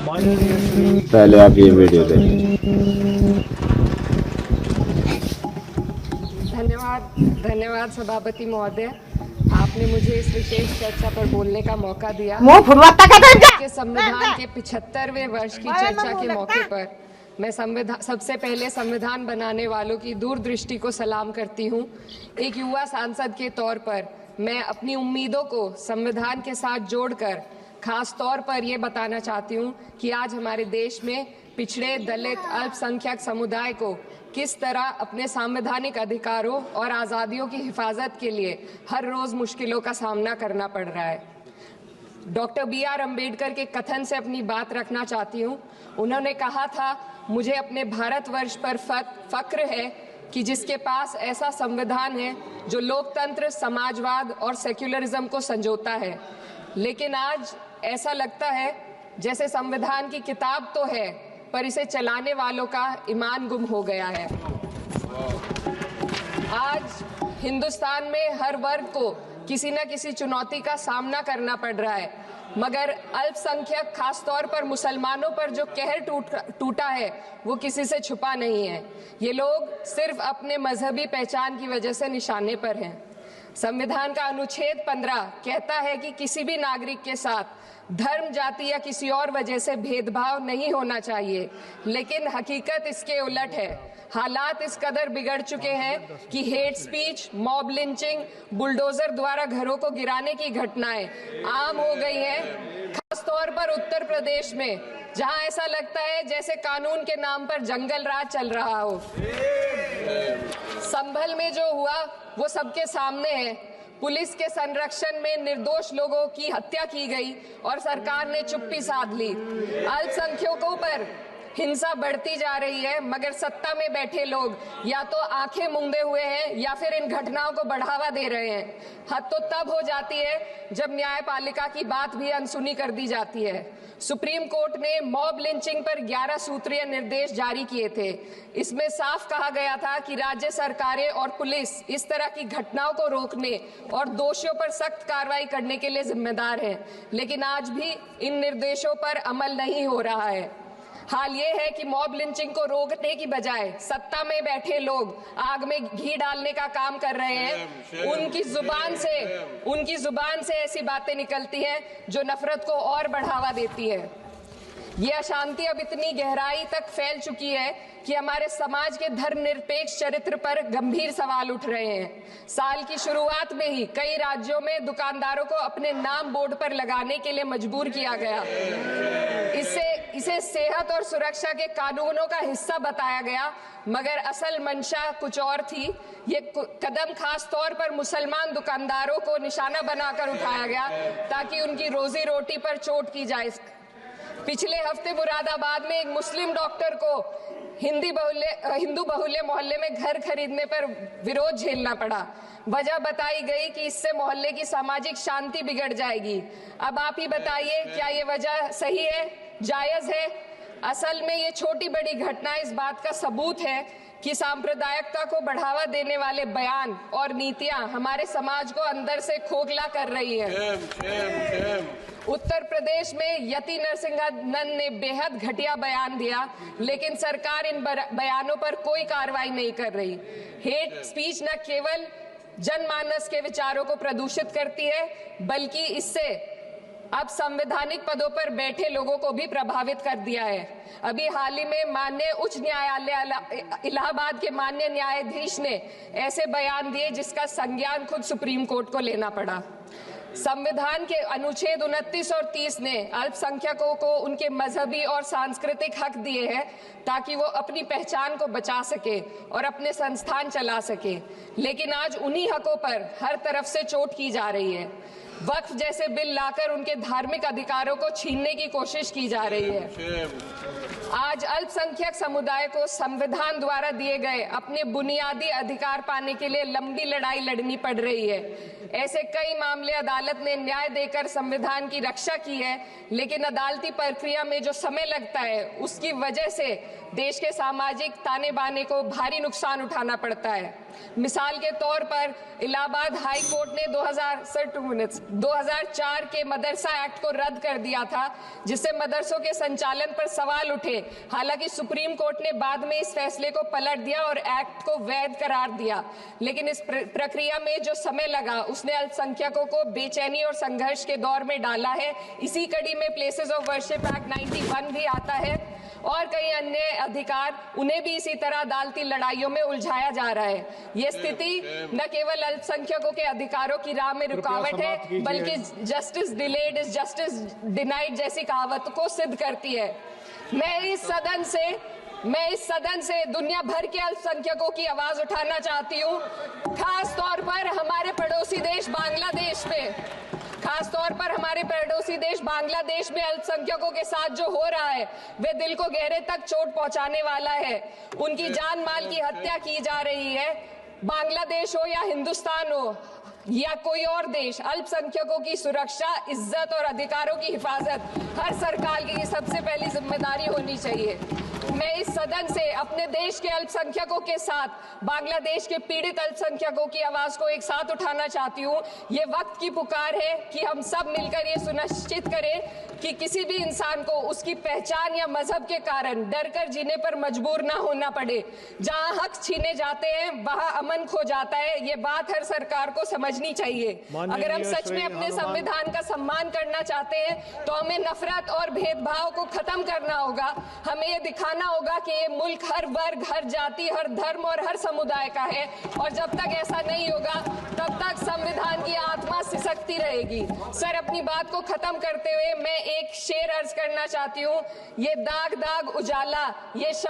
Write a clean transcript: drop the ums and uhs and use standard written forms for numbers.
पहले आप ये वीडियो देखें। धन्यवाद धन्यवाद सभापति महोदय, आपने मुझे इस विशेष चर्चा पर बोलने का मौका दिया। के संविधान के 75वें वर्ष की चर्चा के मौके पर मैं सबसे पहले संविधान बनाने वालों की दूरदृष्टि को सलाम करती हूँ। एक युवा सांसद के तौर पर मैं अपनी उम्मीदों को संविधान के साथ जोड़कर खास तौर पर ये बताना चाहती हूँ कि आज हमारे देश में पिछड़े, दलित, अल्पसंख्यक समुदाय को किस तरह अपने संवैधानिक अधिकारों और आज़ादियों की हिफाजत के लिए हर रोज़ मुश्किलों का सामना करना पड़ रहा है। Doctor B.R. अम्बेडकर के कथन से अपनी बात रखना चाहती हूँ। उन्होंने कहा था, मुझे अपने भारतवर्ष पर फक्र है कि जिसके पास ऐसा संविधान है जो लोकतंत्र, समाजवाद और सेक्युलरिज्म को संजोता है। लेकिन आज ऐसा लगता है जैसे संविधान की किताब तो है पर इसे चलाने वालों का ईमान गुम हो गया है। आज हिंदुस्तान में हर वर्ग को किसी न किसी चुनौती का सामना करना पड़ रहा है, मगर अल्पसंख्यक, खास तौर पर मुसलमानों पर जो कहर टूटा है वो किसी से छुपा नहीं है। ये लोग सिर्फ अपने मजहबी पहचान की वजह से निशाने पर हैं। संविधान का अनुच्छेद 15 कहता है कि किसी भी नागरिक के साथ धर्म, जाति या किसी और वजह से भेदभाव नहीं होना चाहिए, लेकिन हकीकत इसके उलट है। हालात इस कदर बिगड़ चुके हैं कि hate speech, mob lynching, bulldozer द्वारा घरों को गिराने की घटनाएं आम हो गई हैं। खास तौर पर उत्तर प्रदेश में, जहां ऐसा लगता है जैसे कानून के नाम पर जंगल राज चल रहा हो। संभल में जो हुआ वो सबके सामने है। पुलिस के संरक्षण में निर्दोष लोगों की हत्या की गई और सरकार ने चुप्पी साध ली। अल्पसंख्यकों पर हिंसा बढ़ती जा रही है, मगर सत्ता में बैठे लोग या तो आंखें मूंदे हुए हैं या फिर इन घटनाओं को बढ़ावा दे रहे हैं। हद तो तब हो जाती है जब न्यायपालिका की बात भी अनसुनी कर दी जाती है। सुप्रीम कोर्ट ने मॉब लिंचिंग पर 11 सूत्रीय निर्देश जारी किए थे। इसमें साफ कहा गया था कि राज्य सरकारें और पुलिस इस तरह की घटनाओं को रोकने और दोषियों पर सख्त कार्रवाई करने के लिए जिम्मेदार हैं, लेकिन आज भी इन निर्देशों पर अमल नहीं हो रहा है। हाल ये है कि मॉब लिंचिंग को रोकने की बजाय सत्ता में बैठे लोग आग में घी डालने का काम कर रहे हैं। उनकी जुबान से ऐसी बातें निकलती हैं जो नफरत को और बढ़ावा देती है। ये अशांति अब इतनी गहराई तक फैल चुकी है कि हमारे समाज के धर्मनिरपेक्ष चरित्र पर गंभीर सवाल उठ रहे हैं। साल की शुरुआत में ही कई राज्यों में दुकानदारों को अपने नाम बोर्ड पर लगाने के लिए मजबूर किया गया। इसे सेहत और सुरक्षा के कानूनों का हिस्सा बताया गया, मगर असल मंशा कुछ और थी। ये कदम खास तौर पर मुसलमान दुकानदारों को निशाना बनाकर उठाया गया ताकि उनकी रोजी रोटी पर चोट की जाए। पिछले हफ्ते मुरादाबाद में एक मुस्लिम डॉक्टर को हिंदू बहुल्य मोहल्ले में घर खरीदने पर विरोध झेलना पड़ा। वजह बताई गई कि इससे मोहल्ले की सामाजिक शांति बिगड़ जाएगी। अब आप ही बताइए, क्या ये वजह सही है, जायज है? असल में ये छोटी बड़ी घटना इस बात का सबूत है कि सांप्रदायिकता को बढ़ावा देने वाले बयान और नीतियां हमारे समाज को अंदर से खोखला कर रही है। उत्तर प्रदेश में यति नरसिंहन ने बेहद घटिया बयान दिया, लेकिन सरकार इन बयानों पर कोई कार्रवाई नहीं कर रही। हेट स्पीच न केवल जनमानस के विचारों को प्रदूषित करती है, बल्कि इससे अब संवैधानिक पदों पर बैठे लोगों को भी प्रभावित कर दिया है। अभी हाल ही में माननीय उच्च न्यायालय इलाहाबाद के माननीय न्यायाधीश ने ऐसे बयान दिए जिसका संज्ञान खुद सुप्रीम कोर्ट को लेना पड़ा। संविधान के अनुच्छेद 29 और 30 ने अल्पसंख्यकों को उनके मजहबी और सांस्कृतिक हक दिए हैं ताकि वो अपनी पहचान को बचा सके और अपने संस्थान चला सके, लेकिन आज उन्हीं हकों पर हर तरफ से चोट की जा रही है। वक्फ जैसे बिल लाकर उनके धार्मिक अधिकारों को छीनने की कोशिश की जा रही है। आज अल्पसंख्यक समुदाय को संविधान द्वारा दिए गए अपने बुनियादी अधिकार पाने के लिए लंबी लड़ाई लड़नी पड़ रही है। ऐसे कई मामले अदालत ने न्याय देकर संविधान की रक्षा की है, लेकिन अदालती प्रक्रिया में जो समय लगता है उसकी वजह से देश के सामाजिक ताने बाने को भारी नुकसान उठाना पड़ता है। मिसाल के तौर पर इलाहाबाद हाई कोर्ट ने 2004 के मदरसा एक्ट को रद्द कर दिया था, जिससे मदरसों के संचालन पर सवाल उठे। हालांकि सुप्रीम कोर्ट ने बाद में इस फैसले को पलट दिया और एक्ट को वैध करार दिया, लेकिन इस प्रक्रिया में जो समय लगा उसने अल्पसंख्यकों को बेचैनी और संघर्ष के दौर में डाला है। इसी कड़ी में प्लेसेस ऑफ वर्शिप एक्ट 91 भी आता है और कई अन्य अधिकार, उन्हें भी इसी तरह अदालती लड़ाइयों में उलझाया जा रहा है। ये स्थिति न केवल अल्पसंख्यकों के अधिकारों की राह में रुकावट है, बल्कि justice delayed is justice denied जैसी कहावत को सिद्ध करती है। मैं इस सदन से दुनिया भर के अल्पसंख्यकों की आवाज उठाना चाहती हूँ, खास तौर पर हमारे पड़ोसी देश बांग्लादेश में अल्पसंख्यकों के साथ जो हो रहा है वे दिल को गहरे तक चोट पहुंचाने वाला है। उनकी जान माल की हत्या की जा रही है। बांग्लादेश हो या हिंदुस्तान हो या कोई और देश, अल्पसंख्यकों की सुरक्षा, इज्जत और अधिकारों की हिफाजत हर सरकार की सबसे पहली जिम्मेदारी होनी चाहिए। मैं इस सदन से अपने देश के अल्पसंख्यकों के साथ बांग्लादेश के पीड़ित अल्पसंख्यकों की आवाज को एक साथ उठाना चाहती हूँ। ये वक्त की पुकार है कि हम सब मिलकर ये सुनिश्चित करें कि किसी भी इंसान को उसकी पहचान या मजहब के कारण डरकर जीने पर मजबूर ना होना पड़े। जहाँ हक छीने जाते हैं वहाँ अमन खो जाता है। ये बात हर सरकार को समझनी चाहिए। अगर हम सच में अपने संविधान का सम्मान करना चाहते हैं तो हमें नफरत और भेदभाव को खत्म करना होगा। हमें ये दिखाना होगा कि ये मुल्क हर वर्ग, हर जाति, हर धर्म और हर समुदाय का है, और जब तक ऐसा नहीं होगा तब तक संविधान की आत्मा सिसकती रहेगी। सर, अपनी बात को खत्म करते हुए मैं एक शेर अर्ज करना चाहती हूँ। ये दाग दाग उजाला, ये शब्द